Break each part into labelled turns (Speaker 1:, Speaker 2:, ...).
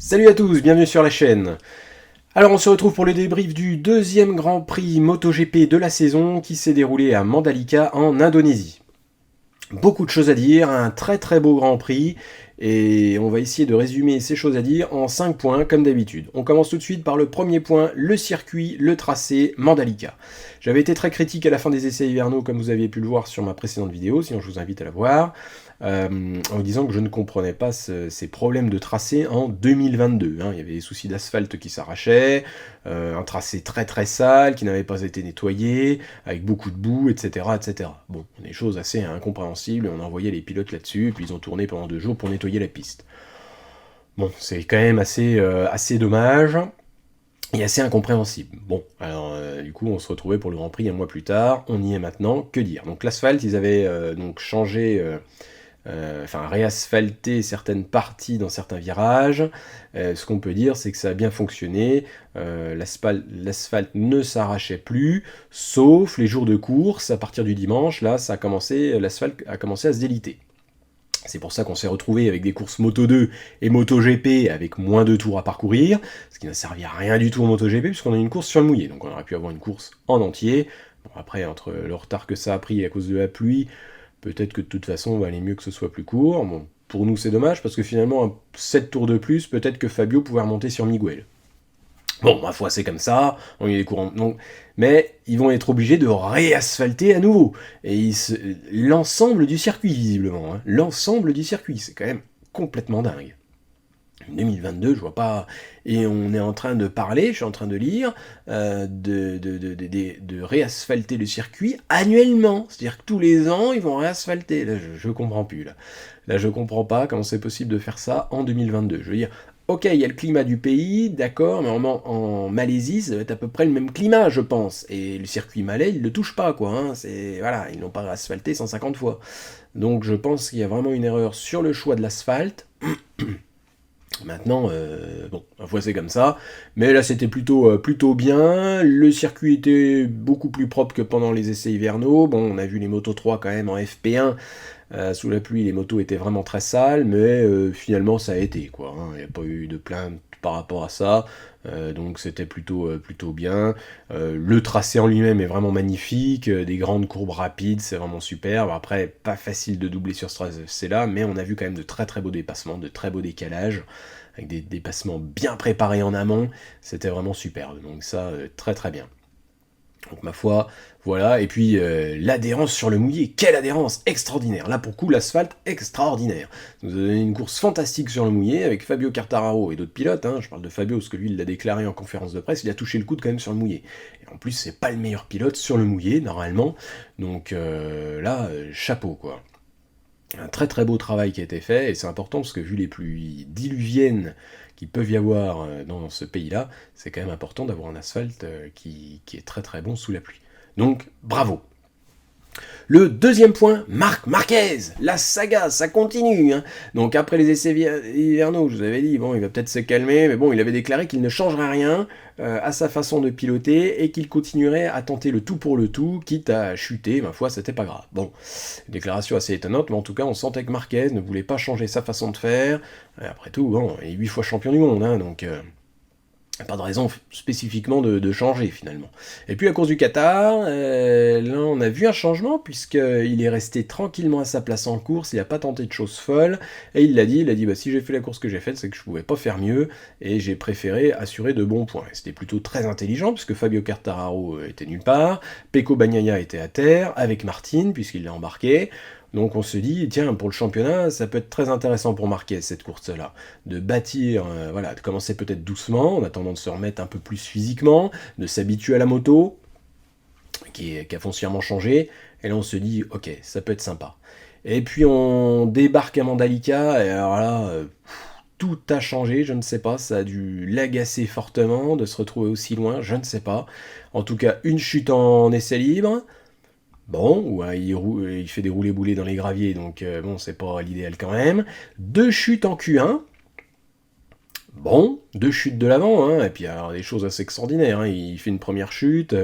Speaker 1: Salut à tous, bienvenue sur la chaîne. Alors on se retrouve pour le débrief du deuxième Grand Prix MotoGP de la saison qui s'est déroulé à Mandalika en Indonésie. Beaucoup de choses à dire, un très très beau Grand Prix et on va essayer de résumer ces choses à dire en 5 points comme d'habitude. On commence tout de suite par le premier point, le circuit, le tracé, Mandalika. J'avais été très critique à la fin des essais hivernaux comme vous aviez pu le voir sur ma précédente vidéo, sinon je vous invite à la voir. En disant que je ne comprenais pas ces problèmes de tracé en 2022. Il y avait des soucis d'asphalte qui s'arrachaient, un tracé très très sale qui n'avait pas été nettoyé, avec beaucoup de boue, etc. etc. Bon, des choses assez incompréhensibles, on envoyait les pilotes là-dessus, et puis ils ont tourné pendant 2 jours pour nettoyer la piste. Bon, c'est quand même assez dommage, et assez incompréhensible. Bon, alors du coup on se retrouvait pour le Grand Prix un mois plus tard, on y est maintenant, que dire. Donc l'asphalte, ils avaient donc changé... réasphalter certaines parties dans certains virages. Ce qu'on peut dire, c'est que ça a bien fonctionné. L'asphalte ne s'arrachait plus, sauf les jours de course. À partir du dimanche, là, l'asphalte a commencé à se déliter. C'est pour ça qu'on s'est retrouvé avec des courses Moto 2 et Moto GP avec moins de tours à parcourir, ce qui n'a servi à rien du tout en Moto GP puisqu'on a une course sur le mouillé. Donc on aurait pu avoir une course en entier. Bon, après, entre le retard que ça a pris à cause de la pluie, peut-être que de toute façon, on va aller mieux que ce soit plus court. Bon, pour nous, c'est dommage, parce que finalement, 7 tours de plus, peut-être que Fabio pouvait remonter sur Miguel. Bon, ma foi, c'est comme ça, on y est courant. Donc, mais ils vont être obligés de réasphalter à nouveau. Et l'ensemble du circuit, visiblement. L'ensemble du circuit, c'est quand même complètement dingue. 2022, je vois pas. Et on est en train de parler, je suis en train de lire, de réasphalter le circuit annuellement. C'est-à-dire que tous les ans, ils vont réasphalter. Là, je comprends plus. Là, je comprends pas comment c'est possible de faire ça en 2022. Je veux dire, ok, il y a le climat du pays, d'accord, mais en Malaisie, ça va être à peu près le même climat, je pense. Et le circuit malais, il le touche pas, quoi. Voilà, ils n'ont pas réasphalté 150 fois. Donc je pense qu'il y a vraiment une erreur sur le choix de l'asphalte. Maintenant, ma foi c'est comme ça, mais là c'était plutôt bien, le circuit était beaucoup plus propre que pendant les essais hivernaux, bon on a vu les Moto 3 quand même en FP1, sous la pluie les motos étaient vraiment très sales, mais finalement ça a été quoi, il n'y a pas eu de plainte par rapport à ça, donc c'était plutôt bien. Le tracé en lui-même est vraiment magnifique, des grandes courbes rapides, c'est vraiment super. Après, pas facile de doubler sur ce tracé-là, mais on a vu quand même de très très beaux dépassements, de très beaux décalages, avec des dépassements bien préparés en amont, c'était vraiment superbe, donc ça, très très bien. Donc ma foi, voilà, et puis l'adhérence sur le mouillé, quelle adhérence extraordinaire. Là pour le coup l'asphalte extraordinaire. Nous avons donné une course fantastique sur le mouillé avec Fabio Quartararo et d'autres pilotes, je parle de Fabio parce que lui il l'a déclaré en conférence de presse, il a touché le coude quand même sur le mouillé. Et en plus c'est pas le meilleur pilote sur le mouillé normalement, donc là chapeau quoi. Un très très beau travail qui a été fait, et c'est important parce que vu les pluies diluviennes qui peuvent y avoir dans ce pays-là, c'est quand même important d'avoir un asphalte qui est très très bon sous la pluie. Donc bravo. Le deuxième point, Marc Marquez, la saga, ça continue. Donc après les essais hivernaux, je vous avais dit, bon, il va peut-être se calmer, mais bon, il avait déclaré qu'il ne changerait rien à sa façon de piloter et qu'il continuerait à tenter le tout pour le tout, quitte à chuter, ma foi, c'était pas grave. Bon, déclaration assez étonnante, mais en tout cas, on sentait que Marquez ne voulait pas changer sa façon de faire. Après tout, bon, il est 8 fois champion du monde, donc... pas de raison spécifiquement de changer finalement. Et puis à cause du Qatar, là on a vu un changement puisqu'il est resté tranquillement à sa place en course, il n'a pas tenté de choses folles, et il a dit bah, si j'ai fait la course que j'ai faite, c'est que je pouvais pas faire mieux, et j'ai préféré assurer de bons points. Et c'était plutôt très intelligent puisque Fabio Quartararo était nulle part, Pecco Bagnaia était à terre, avec Martin puisqu'il l'a embarqué. Donc on se dit, tiens, pour le championnat, ça peut être très intéressant pour Marquez, cette course-là. De bâtir, de commencer peut-être doucement, en attendant de se remettre un peu plus physiquement, de s'habituer à la moto, qui a foncièrement changé, et là on se dit, ok, ça peut être sympa. Et puis on débarque à Mandalika, et alors là, tout a changé, je ne sais pas, ça a dû l'agacer fortement de se retrouver aussi loin, je ne sais pas. En tout cas, une chute en essai libre. Bon, ouais, il fait des roulés-boulés dans les graviers, donc bon, c'est pas l'idéal quand même. 2 chutes en Q1. Bon, 2 chutes de l'avant, hein, et puis alors des choses assez extraordinaires, hein. Il fait une première chute,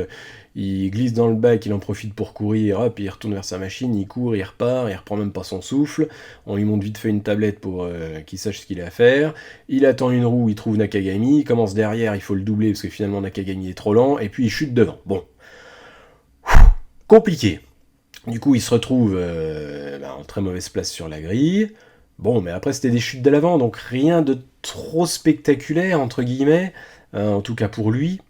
Speaker 1: il glisse dans le bac, il en profite pour courir, hop, il retourne vers sa machine, il court, il repart, il reprend même pas son souffle, on lui montre vite fait une tablette pour qu'il sache ce qu'il a à faire, il attend une roue, il trouve Nakagami, il commence derrière, il faut le doubler parce que finalement Nakagami est trop lent, et puis il chute devant. Bon. Compliqué. Du coup, il se retrouve en très mauvaise place sur la grille. Bon, mais après, c'était des chutes de l'avant, donc rien de trop spectaculaire, entre guillemets, en tout cas pour lui.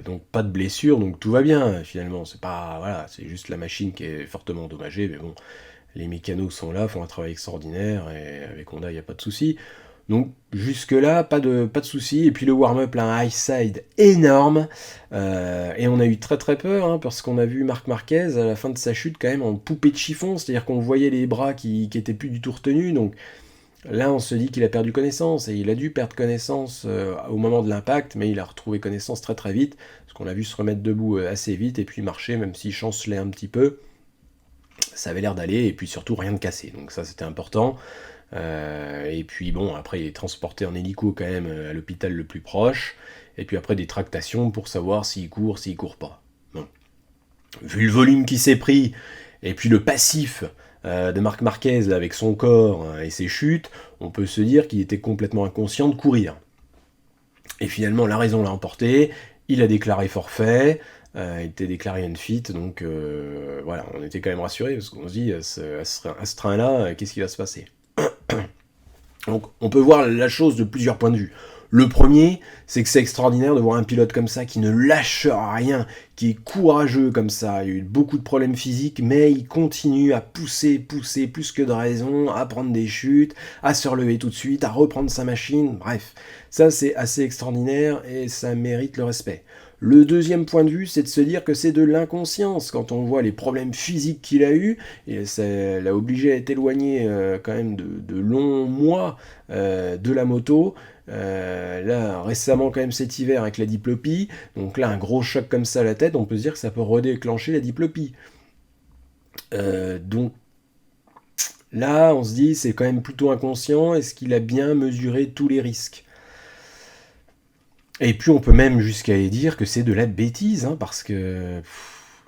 Speaker 1: Donc pas de blessure, donc tout va bien, finalement. C'est pas, voilà, c'est juste la machine qui est fortement endommagée, mais bon, les mécanos sont là, font un travail extraordinaire, et avec Honda, il n'y a pas de souci. Donc jusque-là, pas de soucis. Et puis le warm-up, là, un high side énorme. Et on a eu très très peur, hein, parce qu'on a vu Marc Marquez à la fin de sa chute quand même en poupée de chiffon, c'est-à-dire qu'on voyait les bras qui étaient plus du tout retenus. Donc là, on se dit qu'il a perdu connaissance, et il a dû perdre connaissance au moment de l'impact, mais il a retrouvé connaissance très très vite, parce qu'on l'a vu se remettre debout assez vite, et puis marcher, même s'il chancelait un petit peu. Ça avait l'air d'aller, et puis surtout rien de cassé. Donc ça, c'était important. Et puis bon, après il est transporté en hélico quand même à l'hôpital le plus proche, et puis après des tractations pour savoir s'il court pas. Bon. Vu le volume qui s'est pris, et puis le passif de Marc Marquez là, avec son corps et ses chutes, on peut se dire qu'il était complètement inconscient de courir. Et finalement la raison l'a emporté, il a déclaré forfait, il était déclaré unfit, donc voilà, on était quand même rassurés, parce qu'on se dit, à ce train-là, qu'est-ce qui va se passer ? Donc on peut voir la chose de plusieurs points de vue. Le premier, c'est que c'est extraordinaire de voir un pilote comme ça qui ne lâche rien, qui est courageux comme ça. Il y a eu beaucoup de problèmes physiques, mais il continue à pousser plus que de raison, à prendre des chutes, à se relever tout de suite, à reprendre sa machine. Bref, ça c'est assez extraordinaire et ça mérite le respect. Le deuxième point de vue, c'est de se dire que c'est de l'inconscience. Quand on voit les problèmes physiques qu'il a eu, et ça l'a obligé à être éloigné quand même de longs mois de la moto. Là, récemment quand même cet hiver avec la diplopie, donc là un gros choc comme ça à la tête, on peut se dire que ça peut redéclencher la diplopie. Donc là, on se dit c'est quand même plutôt inconscient, est-ce qu'il a bien mesuré tous les risques ? Et puis on peut même jusqu'à aller dire que c'est de la bêtise, hein, parce que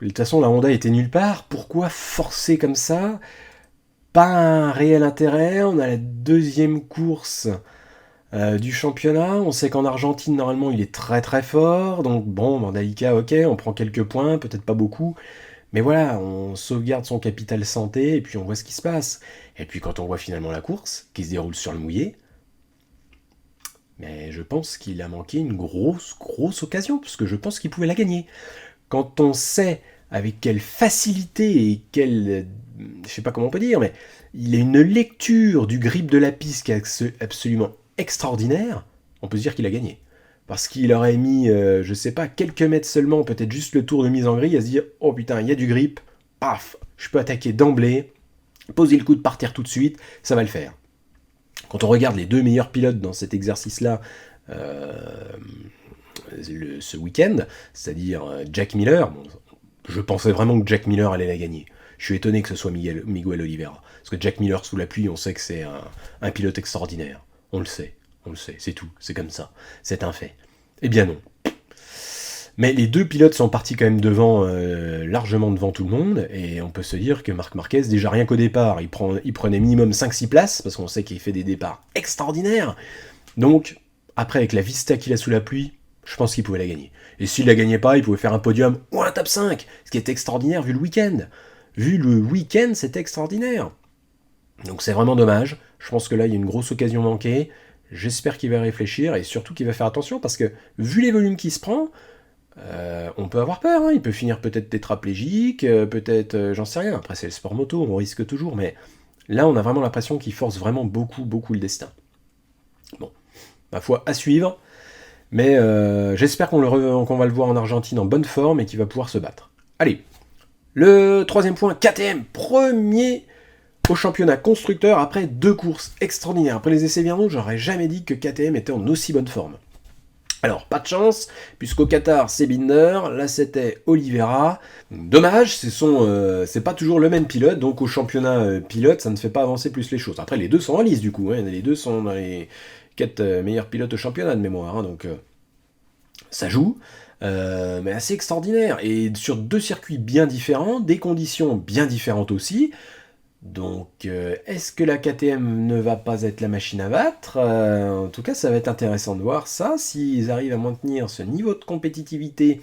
Speaker 1: de toute façon la Honda était nulle part, pourquoi forcer comme ça ? Pas un réel intérêt, on a la deuxième course du championnat, on sait qu'en Argentine normalement il est très très fort, donc bon, Mandalika ok, on prend quelques points, peut-être pas beaucoup, mais voilà, on sauvegarde son capital santé, et puis on voit ce qui se passe. Et puis quand on voit finalement la course, qui se déroule sur le mouillé, mais je pense qu'il a manqué une grosse occasion, parce que je pense qu'il pouvait la gagner. Quand on sait avec quelle facilité et quelle... je sais pas comment on peut dire, mais il a une lecture du grip de la piste qui est absolument extraordinaire, on peut se dire qu'il a gagné. Parce qu'il aurait mis, je sais pas, quelques mètres seulement, peut-être juste le tour de mise en grille, à se dire, oh putain, il y a du grip, paf, je peux attaquer d'emblée, poser le coude par terre tout de suite, ça va le faire. Quand on regarde les deux meilleurs pilotes dans cet exercice-là, ce week-end, c'est-à-dire Jack Miller, bon, je pensais vraiment que Jack Miller allait la gagner. Je suis étonné que ce soit Miguel Oliveira. Parce que Jack Miller sous la pluie, on sait que c'est un pilote extraordinaire. On le sait, c'est tout, c'est comme ça, c'est un fait. Eh bien non. Mais les deux pilotes sont partis quand même devant, largement devant tout le monde, et on peut se dire que Marc Marquez, déjà rien qu'au départ, il prenait minimum 5-6 places, parce qu'on sait qu'il fait des départs extraordinaires. Donc, après avec la vista qu'il a sous la pluie, je pense qu'il pouvait la gagner. Et s'il la gagnait pas, il pouvait faire un podium ou un top 5, ce qui est extraordinaire vu le week-end. Vu le week-end, c'est extraordinaire. Donc c'est vraiment dommage. Je pense que là, il y a une grosse occasion manquée. J'espère qu'il va réfléchir, et surtout qu'il va faire attention, parce que vu les volumes qu'il se prend, on peut avoir peur, hein. Il peut finir peut-être tétraplégique, peut-être, j'en sais rien, après c'est le sport moto, on risque toujours, mais là on a vraiment l'impression qu'il force vraiment beaucoup le destin. Bon, ma foi, à suivre, mais j'espère qu'on va le voir en Argentine en bonne forme et qu'il va pouvoir se battre. Allez, le troisième point, KTM, premier au championnat constructeur après 2 courses extraordinaires. Après les essais hivernaux, j'aurais jamais dit que KTM était en aussi bonne forme. Alors, pas de chance, puisqu'au Qatar, c'est Binder, là c'était Oliveira. Dommage, c'est pas toujours le même pilote, donc au championnat pilote, ça ne fait pas avancer plus les choses. Après, les deux sont en lice du coup, hein, les deux sont dans les 4 meilleurs pilotes au championnat de mémoire, hein, donc ça joue, mais assez extraordinaire. Et sur deux circuits bien différents, des conditions bien différentes aussi. Donc, est-ce que la KTM ne va pas être la machine à battre? En tout cas, ça va être intéressant de voir ça. S'ils arrivent à maintenir ce niveau de compétitivité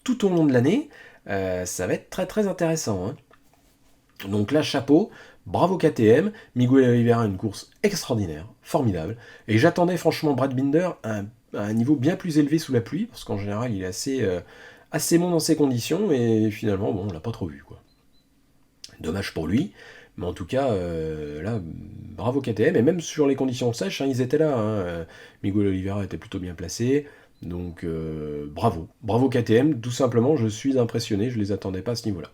Speaker 1: tout au long de l'année, ça va être très très intéressant, hein. Donc là, chapeau, bravo KTM, Miguel Oliveira, une course extraordinaire, formidable. Et j'attendais franchement Brad Binder à un niveau bien plus élevé sous la pluie, parce qu'en général, il est assez bon dans ces conditions, et finalement, bon, on l'a pas trop vu, quoi. Dommage pour lui. Mais en tout cas, là, bravo KTM. Et même sur les conditions sèches, hein, ils étaient là, hein. Miguel Oliveira était plutôt bien placé. Donc, bravo. Bravo KTM. Tout simplement, je suis impressionné. Je ne les attendais pas à ce niveau-là.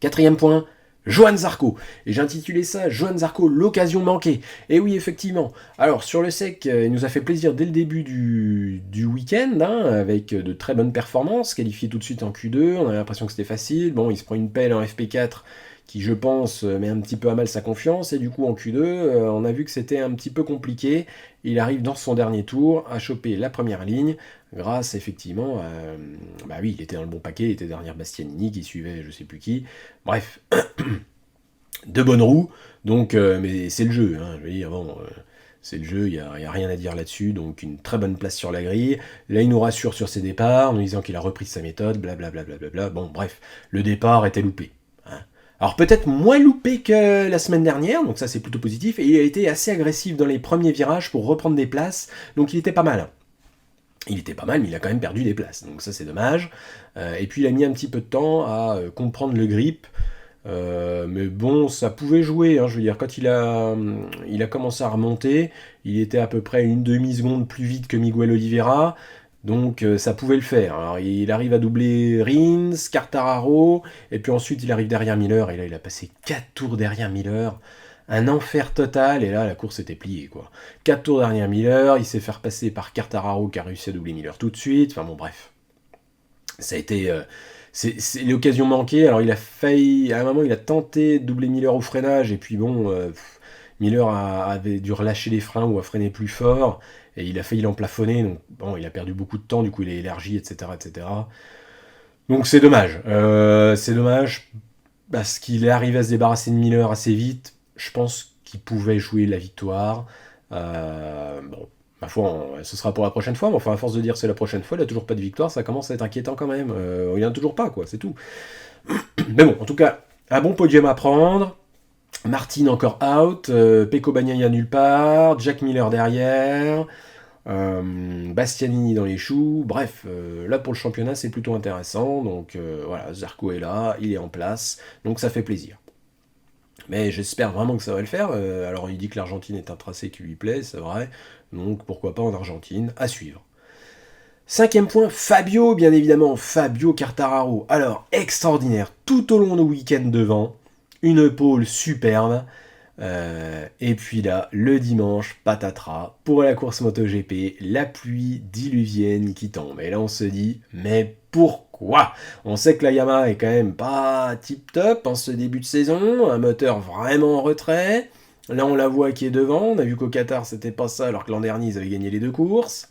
Speaker 1: Quatrième point, Johan Zarco. Et j'ai intitulé ça Johan Zarco, l'occasion manquée. Et oui, effectivement. Alors, sur le sec, il nous a fait plaisir dès le début du week-end, hein, avec de très bonnes performances, qualifié tout de suite en Q2. On a l'impression que c'était facile. Bon, il se prend une pelle en FP4 qui, je pense, met un petit peu à mal sa confiance. Et du coup, en Q2, on a vu que c'était un petit peu compliqué. Il arrive dans son dernier tour à choper la première ligne, grâce effectivement à... Bah oui, il était dans le bon paquet, il était derrière Bastianini, qui suivait je sais plus qui. Bref, de bonnes roues, donc, mais c'est le jeu, hein, je veux dire, bon... c'est le jeu, il n'y a rien à dire là-dessus, donc une très bonne place sur la grille. Là, il nous rassure sur ses départs, en nous disant qu'il a repris sa méthode, blablabla. Bon, bref, le départ était loupé. Hein. Alors peut-être moins loupé que la semaine dernière, donc ça c'est plutôt positif, et il a été assez agressif dans les premiers virages pour reprendre des places, donc il était pas mal. Il était pas mal, mais il a quand même perdu des places, donc ça c'est dommage. Et puis il a mis un petit peu de temps à comprendre le grip, mais bon, ça pouvait jouer, hein, je veux dire, quand il a commencé à remonter, il était à peu près une demi-seconde plus vite que Miguel Oliveira, donc ça pouvait le faire. Alors il arrive à doubler Rins, Quartararo, et puis ensuite il arrive derrière Miller, et là il a passé 4 tours derrière Miller, un enfer total, et là la course était pliée, quoi. 4 tours derrière Miller, il s'est fait repasser par Quartararo qui a réussi à doubler Miller tout de suite, enfin bon bref. Ça a été... c'est l'occasion manquée. Alors il a failli, à un moment il a tenté de doubler Miller au freinage, et puis bon, Miller avait dû relâcher les freins ou a freiné plus fort, et il a failli l'emplafonner, donc bon, il a perdu beaucoup de temps, du coup il a élargi, etc. etc. Donc c'est dommage, parce qu'il est arrivé à se débarrasser de Miller assez vite, je pense qu'il pouvait jouer la victoire. Bon, ma foi, ce sera pour la prochaine fois, mais enfin, à force de dire c'est la prochaine fois, il n'a toujours pas de victoire, ça commence à être inquiétant quand même. Il n'y en a toujours pas, quoi, c'est tout. Mais bon, en tout cas, un bon podium à prendre. Martin encore out, Pecco Bagnaia nulle part, Jack Miller derrière, Bastianini dans les choux, bref, là pour le championnat c'est plutôt intéressant, donc voilà, Zarco est là, il est en place, donc ça fait plaisir. Mais j'espère vraiment que ça va le faire. Alors il dit que l'Argentine est un tracé qui lui plaît, c'est vrai. Donc pourquoi pas en Argentine, à suivre. Cinquième point, Fabio, bien évidemment, Fabio Quartararo. Alors, extraordinaire, tout au long du week-end devant, une pole superbe. Et puis là, le dimanche, patatras, pour la course MotoGP, la pluie diluvienne qui tombe. Et là, on se dit, mais pourquoi? On sait que la Yamaha est quand même pas tip-top en ce début de saison, un moteur vraiment en retrait. Là, on la voit qui est devant. On a vu qu'au Qatar, c'était pas ça, alors que l'an dernier, ils avaient gagné les deux courses.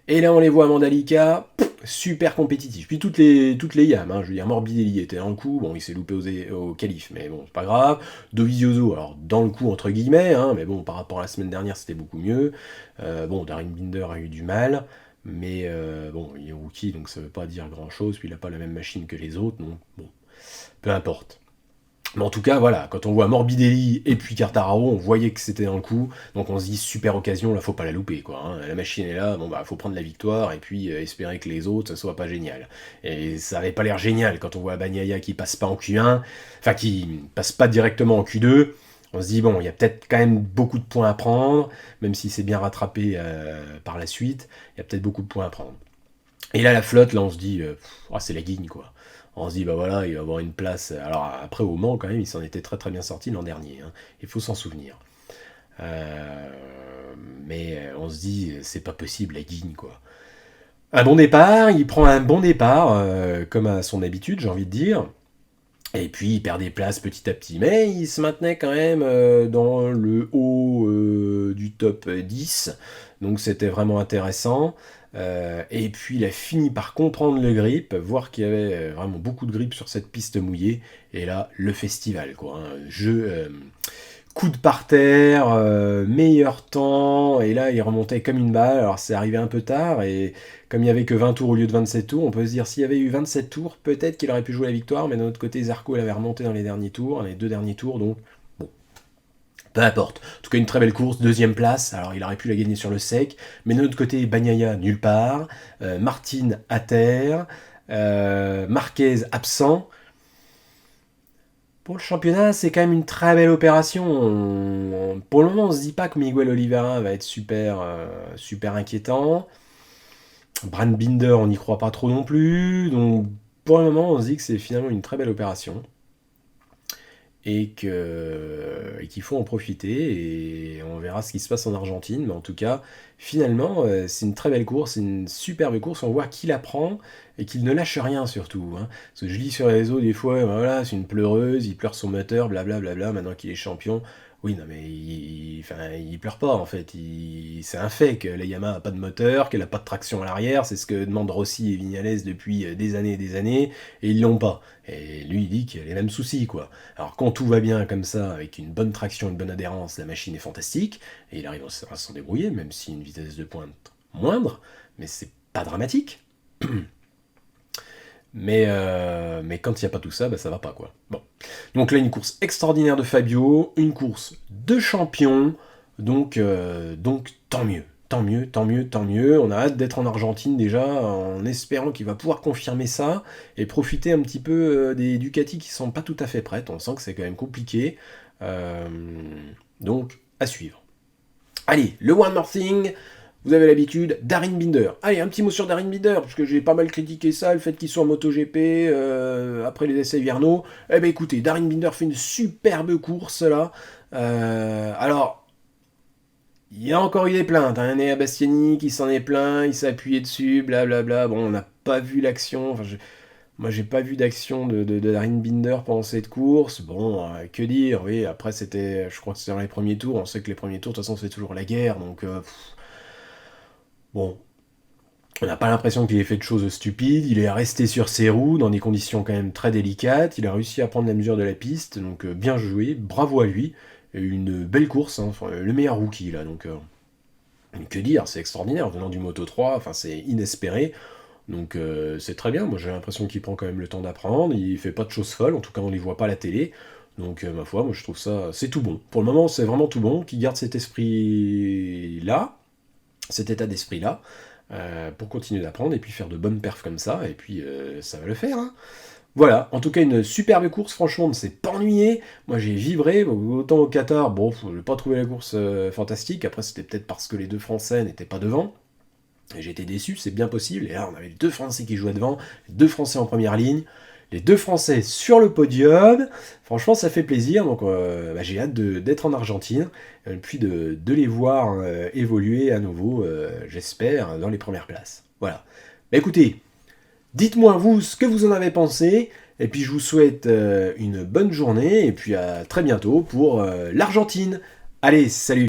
Speaker 1: Et là, on les voit à Mandalika, super compétitif. Puis toutes les Yam, hein, je veux dire, Morbidelli était dans le coup, bon, il s'est loupé au qualif, mais bon, c'est pas grave. Dovizioso, alors dans le coup, entre guillemets, hein, mais bon, par rapport à la semaine dernière, c'était beaucoup mieux. Bon, Darren Binder a eu du mal, mais bon, il est rookie, donc ça veut pas dire grand-chose, puis il a pas la même machine que les autres, donc bon, peu importe. Mais en tout cas, voilà, quand on voit Morbidelli et puis Quartararo, on voyait que c'était dans le coup, donc on se dit super occasion, là faut pas la louper, quoi. Hein. La machine est là, bon bah faut prendre la victoire et puis espérer que les autres ça soit pas génial. Et ça avait pas l'air génial quand on voit Bagnaia qui passe pas en Q1, enfin qui passe pas directement en Q2. On se dit bon, il y a peut-être quand même beaucoup de points à prendre, même si c'est bien rattrapé par la suite, il y a peut-être beaucoup de points à prendre. Et là la flotte, là on se dit, c'est la guigne quoi. On se dit, bah voilà, il va avoir une place. Alors après, au Mans, quand même, il s'en était très très bien sorti l'an dernier. Hein. Il faut s'en souvenir. mais on se dit, c'est pas possible, la guigne, quoi. Un bon départ, il prend un bon départ, comme à son habitude, j'ai envie de dire. Et puis il perd des places petit à petit. Mais il se maintenait quand même dans le haut du top 10. Donc c'était vraiment intéressant. Et puis il a fini par comprendre le grip, voir qu'il y avait vraiment beaucoup de grip sur cette piste mouillée. Et là, le festival, quoi. Coude par terre, meilleur temps, et là il remontait comme une balle. Alors c'est arrivé un peu tard, et comme il n'y avait que 20 tours au lieu de 27 tours, on peut se dire s'il y avait eu 27 tours, peut-être qu'il aurait pu jouer la victoire, mais d'un autre côté, Zarco il avait remonté dans les derniers tours, les 2 derniers tours, donc bon, peu importe. En tout cas, une très belle course, 2e place, alors il aurait pu la gagner sur le sec, mais d'un autre côté, Bagnaia nulle part, Martin à terre, Marquez absent. Pour le championnat, c'est quand même une très belle opération. Pour le moment, on se dit pas que Miguel Oliveira va être super inquiétant. Brand Binder, on n'y croit pas trop non plus. Donc, pour le moment, on se dit que c'est finalement une très belle opération. Et qu'il faut en profiter. Et on verra ce qui se passe en Argentine. Mais en tout cas, finalement, c'est une très belle course. C'est une superbe course. On voit qu'il apprend et qu'il ne lâche rien surtout. Hein. Parce que je lis sur les réseaux des fois, voilà, c'est une pleureuse, il pleure son moteur, blablabla, maintenant qu'il est champion. Oui, non, mais il pleure pas en fait. C'est un fait que la Yamaha n'a pas de moteur, qu'elle n'a pas de traction à l'arrière. C'est ce que demandent Rossi et Vignales depuis des années et des années, et ils l'ont pas. Et lui, il dit qu'il a les mêmes soucis, quoi. Alors, quand tout va bien comme ça, avec une bonne traction, une bonne adhérence, la machine est fantastique, et il arrive à s'en débrouiller, même si une vitesse de pointe moindre, mais c'est pas dramatique. Mais quand il n'y a pas tout ça, bah, ça va pas, quoi. Bon. Donc là, une course extraordinaire de Fabio, une course de champion, donc tant mieux. Tant mieux, tant mieux, tant mieux. On a hâte d'être en Argentine déjà, en espérant qu'il va pouvoir confirmer ça et profiter un petit peu des Ducati qui sont pas tout à fait prêtes. On sent que c'est quand même compliqué. Euh, donc, à suivre. Allez, le One More Thing. Vous avez l'habitude, Darin Binder. Allez, un petit mot sur Darin Binder, parce que j'ai pas mal critiqué ça, le fait qu'il soit en MotoGP après les essais hivernaux. Eh ben écoutez, Darin Binder fait une superbe course là. Alors, il y a encore eu des plaintes. Hein. Néa Bastiani qui s'en est plaint, il s'est appuyé dessus, blablabla. Bon, on n'a pas vu l'action. Enfin, moi, j'ai pas vu d'action de Darin Binder pendant cette course. Bon, que dire, oui, après, je crois que c'était dans les premiers tours. On sait que les premiers tours, de toute façon, c'est toujours la guerre, donc... Bon, on n'a pas l'impression qu'il ait fait de choses stupides, il est resté sur ses roues dans des conditions quand même très délicates, il a réussi à prendre la mesure de la piste, donc bien joué, bravo à lui, et une belle course, hein, enfin, le meilleur rookie là, donc que dire, c'est extraordinaire, venant du Moto 3, enfin c'est inespéré, donc c'est très bien, moi j'ai l'impression qu'il prend quand même le temps d'apprendre, il fait pas de choses folles, en tout cas on les voit pas à la télé, donc ma foi, moi je trouve ça, c'est tout bon, pour le moment c'est vraiment tout bon, qu'il garde cet esprit là, cet état d'esprit-là, pour continuer d'apprendre et puis faire de bonnes perfs comme ça, et puis ça va le faire. Hein. Voilà, en tout cas une superbe course, franchement, on ne s'est pas ennuyé. Moi j'ai vibré, autant au Qatar, bon, j'ai pas trouvé la course fantastique, après c'était peut-être parce que les 2 Français n'étaient pas devant, et j'ai été déçu, c'est bien possible, et là on avait 2 Français qui jouaient devant, 2 Français en première ligne, les 2 Français sur le podium, franchement ça fait plaisir, donc j'ai hâte d'être en Argentine, et puis de les voir évoluer à nouveau, j'espère, dans les premières places. Voilà. Bah écoutez, dites-moi vous ce que vous en avez pensé, et puis je vous souhaite une bonne journée, et puis à très bientôt pour l'Argentine. Allez, salut!